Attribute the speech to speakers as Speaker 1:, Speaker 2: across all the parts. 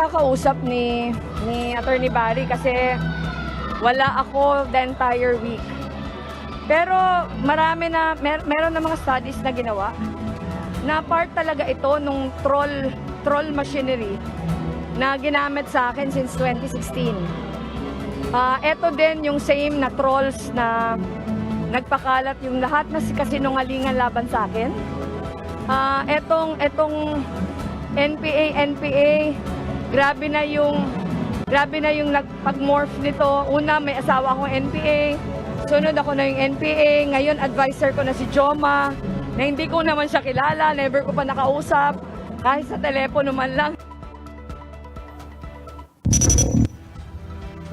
Speaker 1: nakakausap ni Attorney Barry kasi wala ako the entire week. Pero meron na mga studies na ginawa na part talaga ito nung troll machinery na ginamit sa akin since 2016. Ito din yung same na trolls na nagpakalat yung lahat na kasinungalingan laban sa akin. Etong NPA, grabe na yung pag-morph nito. Una, may asawa akong NPA. Sunod ako na yung NPA. Ngayon, advisor ko na si Joma, na hindi ko naman siya kilala, never ko pa nakausap, kahit sa telepono man lang.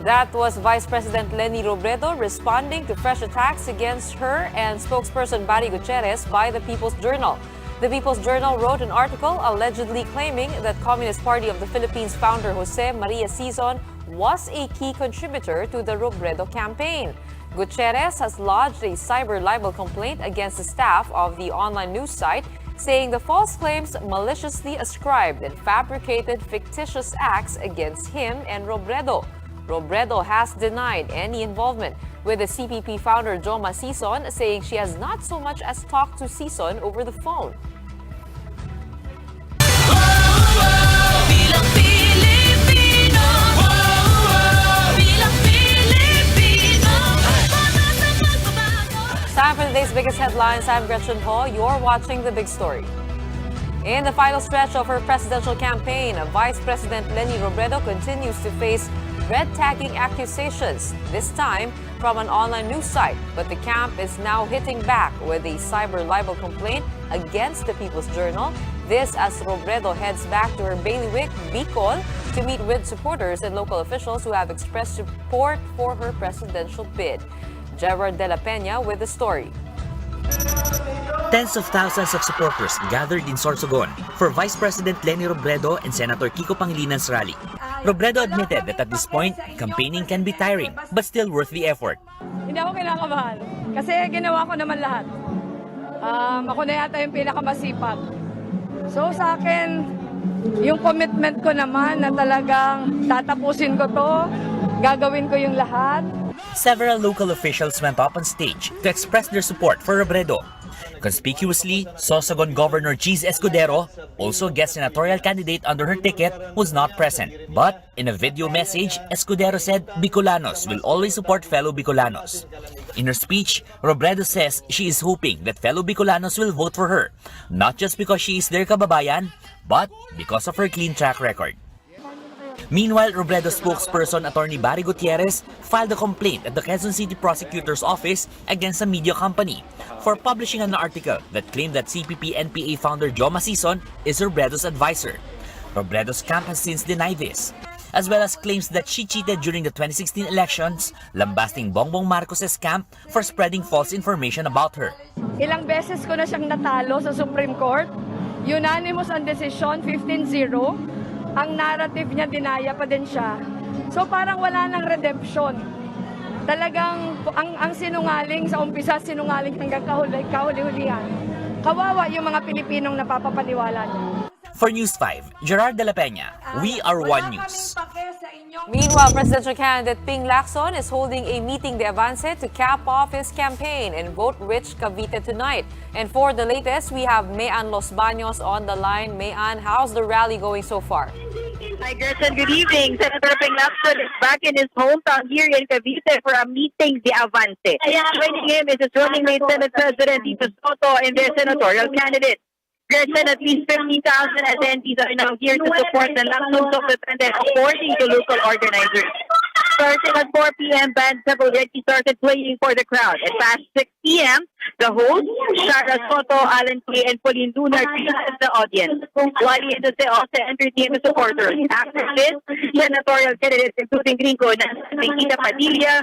Speaker 2: That was Vice President Leni Robredo responding to fresh attacks against her and spokesperson Barry Gutierrez by the People's Journal. The People's Journal wrote an article allegedly claiming that Communist Party of the Philippines founder Jose Maria Sison was a key contributor to the Robredo campaign. Gutierrez has lodged a cyber libel complaint against the staff of the online news site, saying the false claims maliciously ascribed and fabricated fictitious acts against him and Robredo. Robredo has denied any involvement with the CPP founder Joma Sison, saying she has not so much as talked to Sison over the phone. Time for today's biggest headlines. I'm Gretchen Ho. You're watching The Big Story. In the final stretch of her presidential campaign, Vice President Leni Robredo continues to face red-tagging accusations, this time from an online news site. But the camp is now hitting back with a cyber libel complaint against the People's Journal. This as Robredo heads back to her bailiwick, Bicol, to meet with supporters and local officials who have expressed support for her presidential bid. Gerard de la Peña with the story.
Speaker 3: Tens of thousands of supporters gathered in Sorsogon for Vice President Leni Robredo and Senator Kiko Pangalinan's rally. Robredo admitted that at this point, campaigning can be tiring but still worth the effort.
Speaker 1: Hindi ako kinakabahan kasi ginawa ko naman lahat. Ako na yata yung pinakamasipag. So sa akin, yung commitment ko naman na talagang tatapusin ko to, gagawin ko yung lahat.
Speaker 3: Several local officials went up on stage to express their support for Robredo. Conspicuously, Sorsogon Governor Cheese Escudero, also guest senatorial candidate under her ticket, was not present. But in a video message, Escudero said Bicolanos will always support fellow Bicolanos. In her speech, Robredo says she is hoping that fellow Bicolanos will vote for her, not just because she is their kababayan, but because of her clean track record. Meanwhile, Robredo spokesperson Attorney Barry Gutierrez filed a complaint at the Quezon City Prosecutor's Office against a media company for publishing an article that claimed that CPP-NPA founder Joma Sison is Robredo's advisor. Robredo's camp has since denied this, as well as claims that she cheated during the 2016 elections, lambasting Bongbong Marcos's camp for spreading false information about her.
Speaker 1: Ilang beses ko na siyang natalo sa Supreme Court. Unanimous ang desisyon, 15-0. Ang narrative niya, dinaya pa din siya. So parang wala nang redemption. Talagang ang sinungaling sa umpisa, sinungaling hanggang kahuli-hulihan. Kawawa yung mga Pilipinong napapapaniwala niya.
Speaker 3: For News 5, Gerard de la Peña, We Are One News.
Speaker 2: Meanwhile, presidential candidate Ping Lacson is holding a meeting de avance to cap off his campaign in vote-rich Cavite tonight. And for the latest, we have Mayan Los Baños on the line. Mayan, how's the rally going so far?
Speaker 4: Hi, Gerson. Good evening. Senator Ping Lacson is back in his hometown here in Cavite for a meeting de avance. Joining him is his running mate, Senate President Tito Soto, and their senatorial candidate. Gerson, at least 50,000 attendees are now here to support the Lacson Soto-Tende, according to local organizers. Starting at 4 p.m., bands have already started playing for the crowd. At past 6 p.m., the host, Shara Soto, Alan Kay, and Pauline Lunar greeted the audience. Wally and Jose also entertained the supporters. After this, senatorial candidates including Gringo, Nikita Padilla,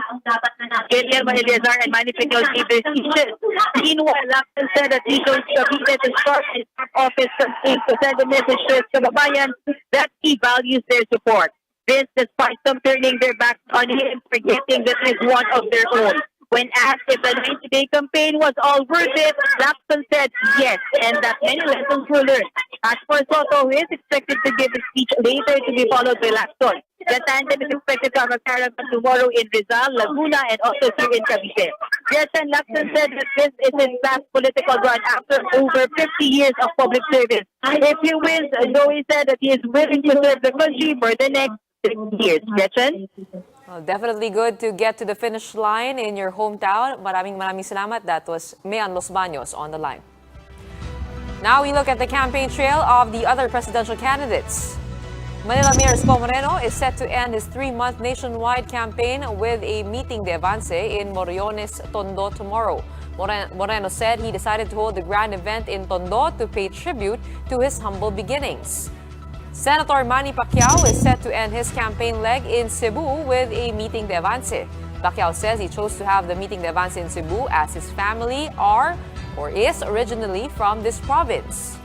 Speaker 4: Guillermo Eleazar, and Manny Picol gave their speeches. Meanwhile, Lacson said that he chose Cavite to start his office campaign to send a message to his kababayan that he values their support. This despite some turning their backs on him, forgetting that he's one of their own. When asked if the 90-day campaign was all worth it, Lacson said yes, and that many lessons were learned. As for Soto, who is expected to give a speech later to be followed by Lacson, the tandem is expected to have a caravan tomorrow in Rizal, Laguna, and also here in Cavite. Gretchen Lacson said that this is his last political run after over 50 years of public service. If he wins, Zoe said that he is willing to serve the country for the next 6 years. Gretchen?
Speaker 2: Well, definitely good to get to the finish line in your hometown. Maraming salamat. That was Mayan Los Baños on the line. Now we look at the campaign trail of the other presidential candidates. Manila Mayor Isko Moreno is set to end his 3-month nationwide campaign with a meeting de avance in Moriones, Tondo tomorrow. Moreno said he decided to hold the grand event in Tondo to pay tribute to his humble beginnings. Senator Manny Pacquiao is set to end his campaign leg in Cebu with a meeting de avance. Pacquiao says he chose to have the meeting de avance in Cebu as his family is originally from this province.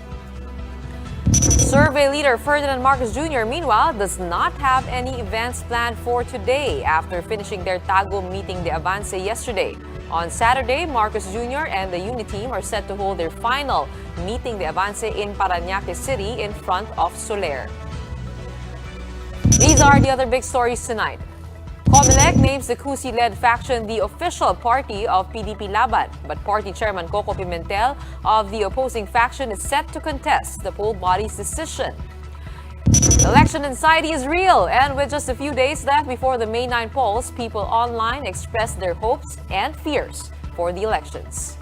Speaker 2: Survey leader Ferdinand Marcos Jr., meanwhile, does not have any events planned for today after finishing their Tagum meeting de avance yesterday. On Saturday, Marcos Jr. and the Unity team are set to hold their final meeting de avance in Parañaque City in front of Soler. These are the other big stories tonight. Comelec names the Cusi-led faction the official party of PDP-Laban, but party chairman Koko Pimentel of the opposing faction is set to contest the poll body's decision. Election anxiety is real, and with just a few days left before the May 9 polls, people online expressed their hopes and fears for the elections.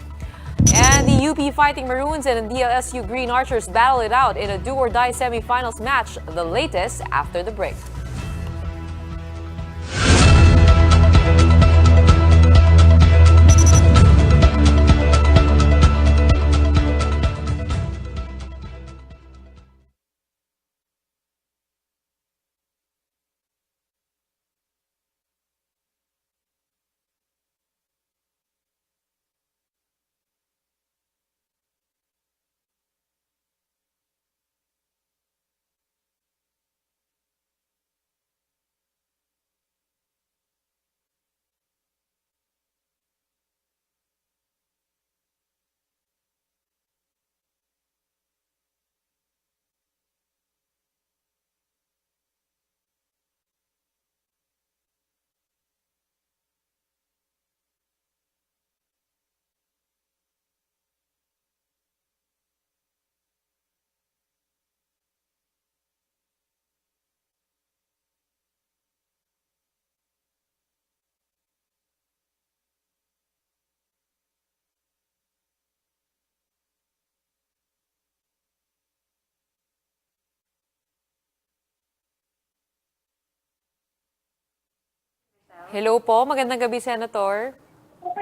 Speaker 2: And the UP Fighting Maroons and the DLSU Green Archers battle it out in a do-or-die semifinals match, the latest after the break. Hello po, magandang gabi, Senator.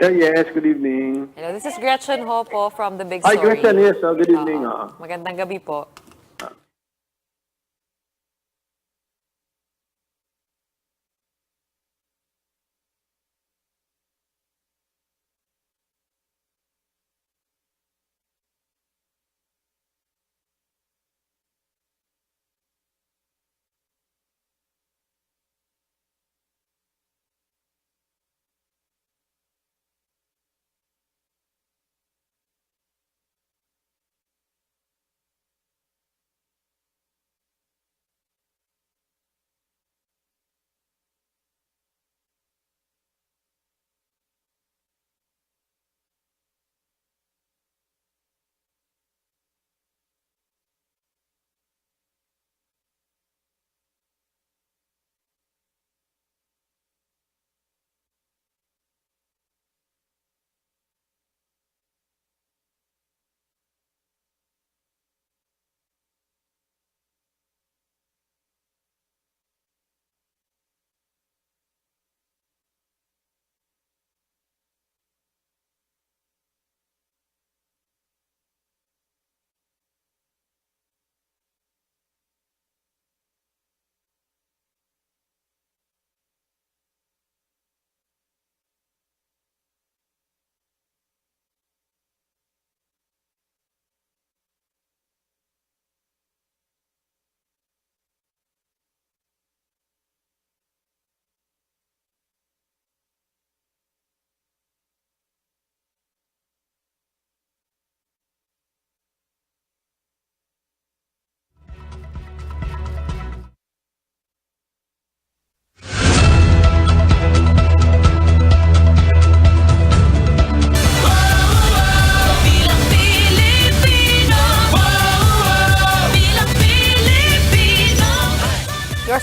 Speaker 5: Yes, good evening.
Speaker 2: Hello, this is Gretchen Ho po from The Big
Speaker 5: Hi,
Speaker 2: Story.
Speaker 5: Gretchen. Yes, good evening.
Speaker 2: Magandang gabi po.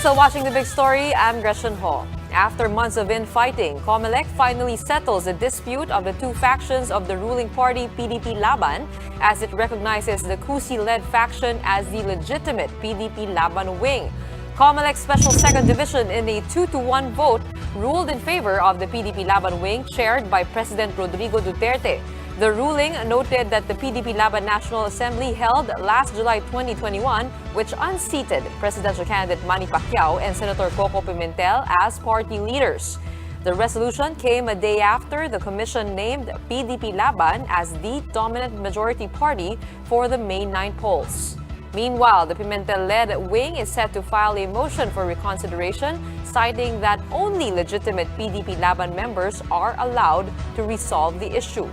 Speaker 2: still watching the big story. I'm Gretchen Ho. After months of infighting, COMELEC finally settles the dispute of the two factions of the ruling party PDP-Laban as it recognizes the Cusi-led faction as the legitimate PDP-Laban wing. COMELEC's Special Second Division in a 2-1 vote ruled in favor of the PDP-Laban wing chaired by President Rodrigo Duterte. The ruling noted that the PDP-Laban National Assembly held last July 2021, which unseated presidential candidate Manny Pacquiao and Senator Koko Pimentel as party leaders. The resolution came a day after the commission named PDP-Laban as the dominant majority party for the May 9 polls. Meanwhile, the Pimentel-led wing is set to file a motion for reconsideration, citing that only legitimate PDP-Laban members are allowed to resolve the issue.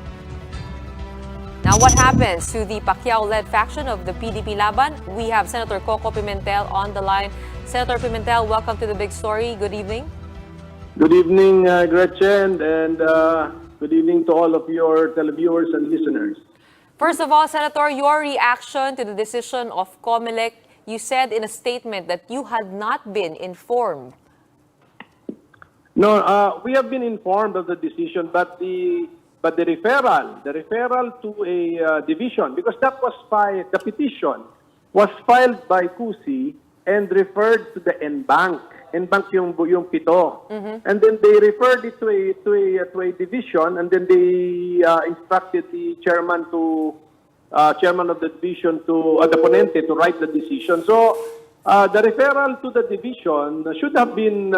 Speaker 2: Now, what happens to the Pacquiao-led faction of the PDP-Laban? We have Senator Koko Pimentel on the line. Senator Pimentel, welcome to the big story. Good evening.
Speaker 5: Good evening, Gretchen, and good evening to all of your televiewers and listeners.
Speaker 2: First of all, Senator, your reaction to the decision of COMELEC. You said in a statement that you had not been informed.
Speaker 5: No, we have been informed of the decision, but the referral to a division, because that was filed, the petition was filed by Cusi and referred to the NBank. NBank yung pito. And then they referred it to a division, and then they instructed the chairman of the division the ponente to write the decision. So the referral to the division should have been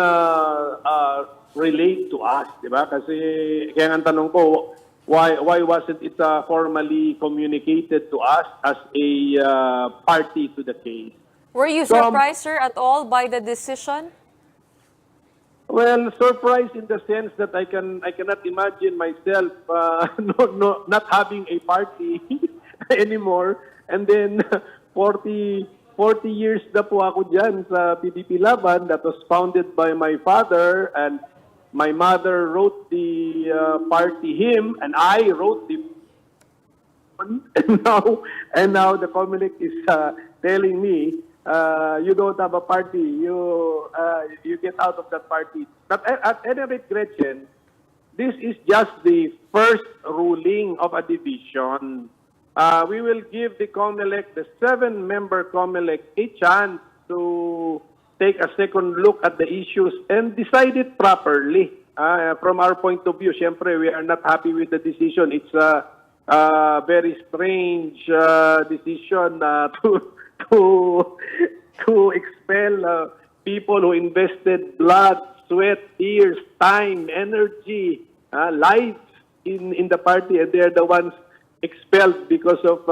Speaker 5: relayed to us, di ba? Kasi kaya ang tanong ko, why wasn't it formally communicated to us as a party to the case?
Speaker 2: Were you surprised, sir, at all by the decision?
Speaker 5: Well, surprised in the sense that I cannot imagine myself not having a party anymore, and then 40 years na po ako dyan sa PDP-Laban that was founded by my father, and my mother wrote the party hymn, and I wrote the and now the COMELEC is telling me you don't have a party, you get out of that party. But at any rate, Gretchen, this is just the first ruling of a division. We will give the COMELEC, the 7-member COMELEC, a chance to take a second look at the issues and decide it properly. From our point of view, syempre, we are not happy with the decision. It's a very strange decision to expel people who invested blood, sweat, tears, time, energy, lives in the party, and they're the ones expelled because of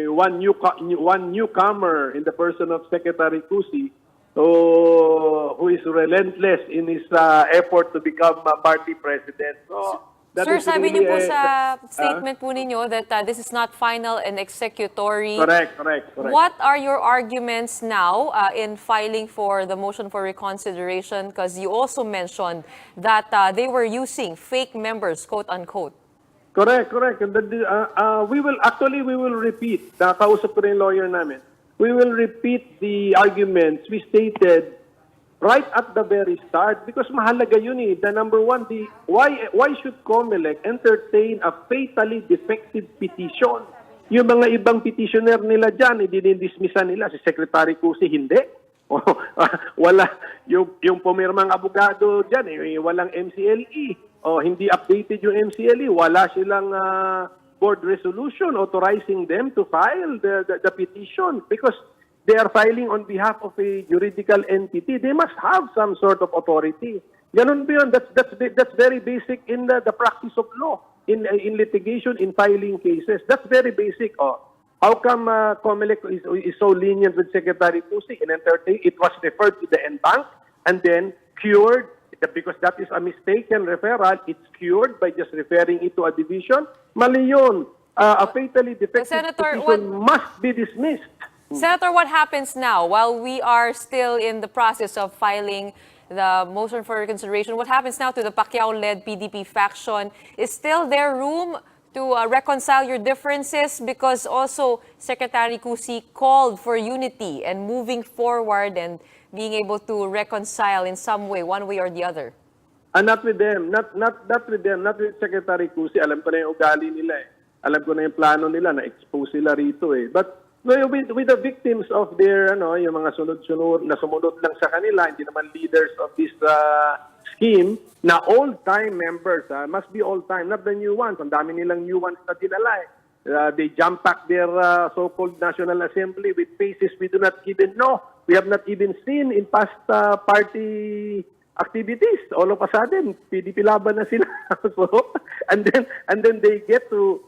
Speaker 5: one newcomer in the person of Secretary Cusi, who is relentless in his effort to become a party president. So,
Speaker 2: sir, sabi niyo po sa statement po ninyo that this is not final and executory.
Speaker 5: Correct.
Speaker 2: What are your arguments now in filing for the motion for reconsideration? Because you also mentioned that they were using fake members, quote unquote.
Speaker 5: Correct. And we will repeat. Nakausap ko rin yung lawyer namin. We will repeat the arguments we stated right at the very start, because mahalaga yun eh. The number one, why should COMELEC entertain a fatally defective petition? Yung mga ibang petitioner nila dyan, dinidismissa nila. Si Secretary Cusi, hindi. Wala. Yung pumirmang abogado dyan, walang MCLE. Hindi updated yung MCLE. Wala silang board resolution authorizing them to file the petition, because they are filing on behalf of a juridical entity. They must have some sort of authority. Ganun ba yun? That's very basic in the practice of law, in litigation, in filing cases. That's very basic. How come COMELEC is so lenient with Secretary Cusi? It was referred to the NBank and then cured, because that is a mistaken referral. It's cured by just referring it to a division. Mali yun. A fatally defective petition must be dismissed.
Speaker 2: Senator, what happens now while we are still in the process of filing the motion for reconsideration? What happens now to the Pacquiao-led PDP faction? Is still there room to reconcile your differences? Because also Secretary Cusi called for unity and moving forward and being able to reconcile in some way, one way or the other.
Speaker 5: Not with them, not with them, not with Secretary Cusi. Alam ko na yung ugali nila eh. Alam ko na yung plano nila, na-expose sila rito eh. But with the victims of their, yung mga sunod-sunod, na sumunod lang sa kanila, hindi naman leaders of this scheme, na old-time members, must be old-time, not the new ones. Ang dami nilang new ones na dinala eh. They jump pack their so-called National Assembly with faces we do not even know. We have not even seen in past party activities. All of a sudden, PDP-Laban na sila. So, and then they get to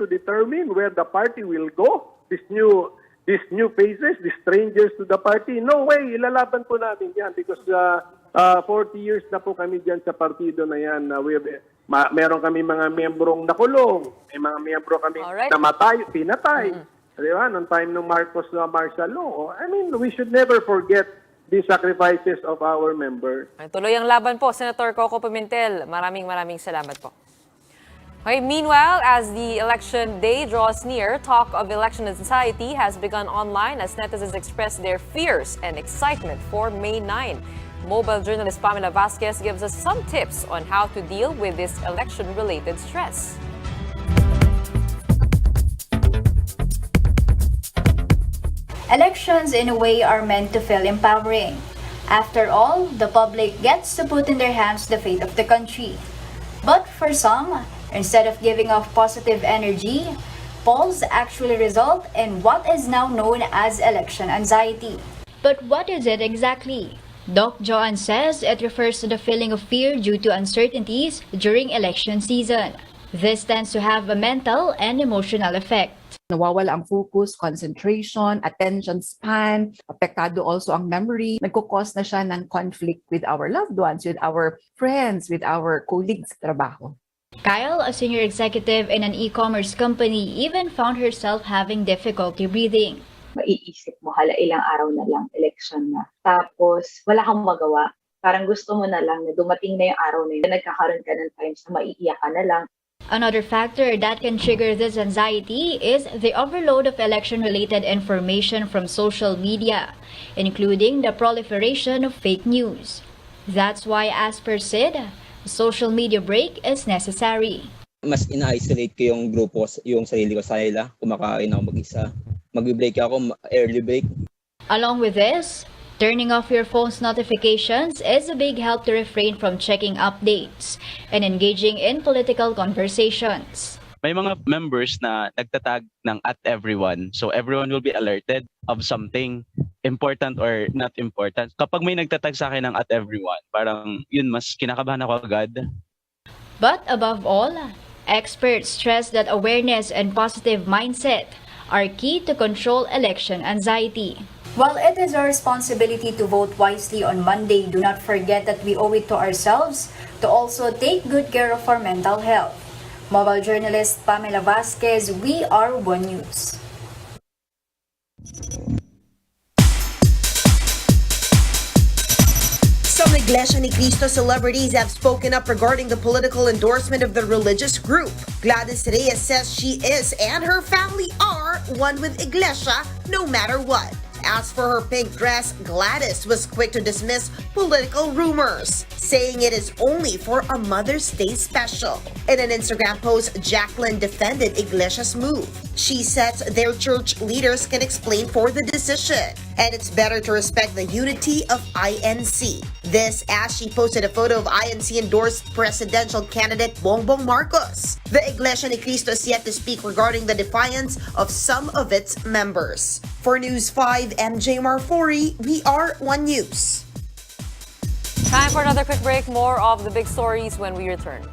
Speaker 5: determine where the party will go. These new faces, these strangers to the party. No way, ilalaban po namin yan because 40 years na po kami dyan sa partido na yan. Meron kami mga membrong nakulong, may mga membro kami namatay, pinatay. Di ba? Noong time ng Marcos martial law. I mean, we should never forget the sacrifices of our members.
Speaker 2: Tuloy ang laban po, Senator Koko Pimentel. Maraming salamat po. Okay, meanwhile, as the election day draws near, talk of election anxiety has begun online as netizens express their fears and excitement for May 9. Mobile journalist Pamela Vasquez gives us some tips on how to deal with this election-related stress.
Speaker 6: Elections, in a way, are meant to feel empowering. After all, the public gets to put in their hands the fate of the country. But for some, instead of giving off positive energy, polls actually result in what is now known as election anxiety. But what is it exactly? Doc Joan says it refers to the feeling of fear due to uncertainties during election season. This tends to have a mental and emotional effect.
Speaker 7: Nawawala ang focus, concentration, attention span, apektado also ang memory. Nagkukos na siya ng conflict with our loved ones, with our friends, with our colleagues sa trabaho.
Speaker 6: Kyle, a senior executive in an e-commerce company, even found herself having difficulty breathing.
Speaker 8: Maiisip mo, hala ilang araw na lang, election na. Tapos, wala kang magawa. Parang gusto mo na lang na dumating na yung araw na yun. Nagkakaroon ka ng times na maiiyak ka na lang.
Speaker 6: Another factor that can trigger this anxiety is the overload of election-related information from social media, including the proliferation of fake news. That's why, as per Sid, a social media break is necessary.
Speaker 9: Mas ina-isolate ko yung grupo, yung sarili ko sa kanila. Kumakain ako mag-isa. Mag-break ako, early break.
Speaker 6: Along with this, turning off your phone's notifications is a big help to refrain from checking updates and engaging in political conversations.
Speaker 10: May mga members na nagtatag ng @everyone. So everyone will be alerted of something important or not important. Kapag may nagtatag sa akin ng @everyone, parang yun, mas kinakabahan ako agad.
Speaker 6: But above all, experts stress that awareness and positive mindset are key to control election anxiety. While it is our responsibility to vote wisely on Monday, do not forget that we owe it to ourselves to also take good care of our mental health. Mobile journalist Pamela Vasquez, We Are One News.
Speaker 11: Some Iglesia ni Cristo celebrities have spoken up regarding the political endorsement of the religious group. Gladys Reyes says she is and her family are one with Iglesia no matter what. As for her pink dress, Gladys was quick to dismiss political rumors, saying it is only for a Mother's Day special. In an Instagram post, Jacqueline defended Iglesia's move. She says their church leaders can explain for the decision, and it's better to respect the unity of INC. This as she posted a photo of INC-endorsed presidential candidate Bongbong Marcos. The Iglesia ni Cristo is yet to speak regarding the defiance of some of its members. For News 5, MJ Marfori, We Are One News.
Speaker 2: Time for another quick break. More of the big stories when we return.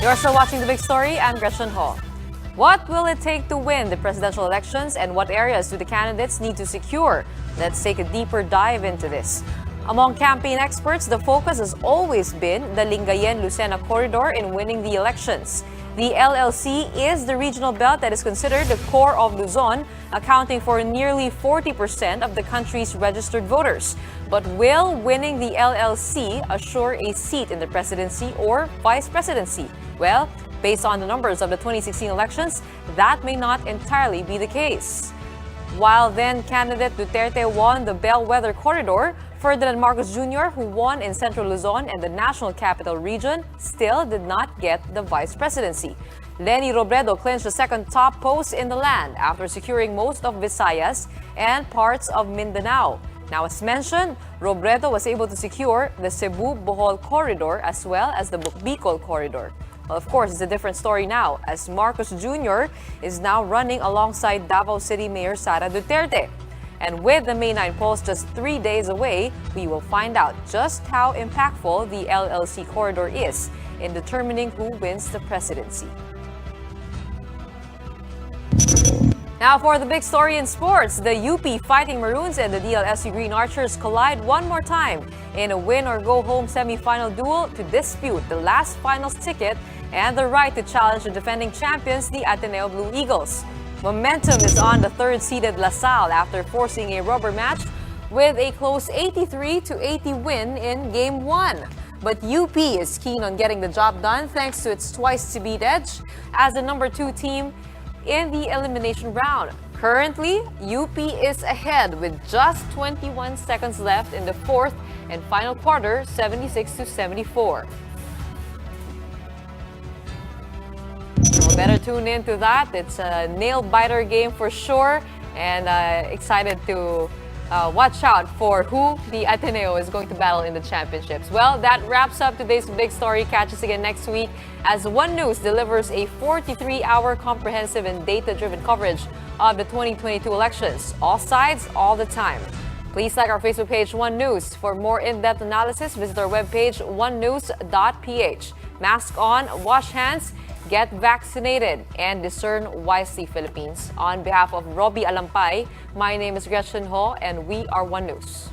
Speaker 2: You're still watching The Big Story. I'm Gretchen Ho. What will it take to win the presidential elections, and what areas do the candidates need to secure? Let's take a deeper dive into this. Among campaign experts, the focus has always been the Lingayen-Lucena corridor in winning the elections. The LLC is the regional belt that is considered the core of Luzon, accounting for nearly 40% of the country's registered voters. But will winning the LLC assure a seat in the presidency or vice presidency? Well, based on the numbers of the 2016 elections, that may not entirely be the case. While then candidate Duterte won the Bellwether Corridor, Ferdinand Marcos Jr., who won in Central Luzon and the National Capital Region, still did not get the vice presidency. Leni Robredo clinched the second top post in the land after securing most of Visayas and parts of Mindanao. Now, as mentioned, Robredo was able to secure the Cebu-Bohol Corridor as well as the Bicol Corridor. Well, of course, it's a different story now, as Marcos Jr. is now running alongside Davao City Mayor Sara Duterte. And with the May 9 polls just 3 days away, we will find out just how impactful the LLC corridor is in determining who wins the presidency. Now for the big story in sports, the UP Fighting Maroons and the DLSU Green Archers collide one more time in a win-or-go-home semifinal duel to dispute the last finals ticket and the right to challenge the defending champions, the Ateneo Blue Eagles. Momentum is on the third-seeded LaSalle after forcing a rubber match with a close 83-80 win in Game 1. But UP is keen on getting the job done thanks to its twice-to-beat edge as the number 2 team in the elimination round. Currently, UP is ahead with just 21 seconds left in the fourth and final quarter, 76-74. So better tune into that. It's a nail-biter game for sure, and excited to watch out for who the Ateneo is going to battle in the championships. Well, that wraps up today's big story. Catch us again next week as One News delivers a 43-hour comprehensive and data-driven coverage of the 2022 elections. All sides, all the time. Please like our Facebook page, One News. For more in-depth analysis, visit our webpage, onenews.ph. Mask on, wash hands, get vaccinated, and discern wisely, Philippines. On behalf of Robbie Alampay, my name is Gretchen Ho, and we are One News.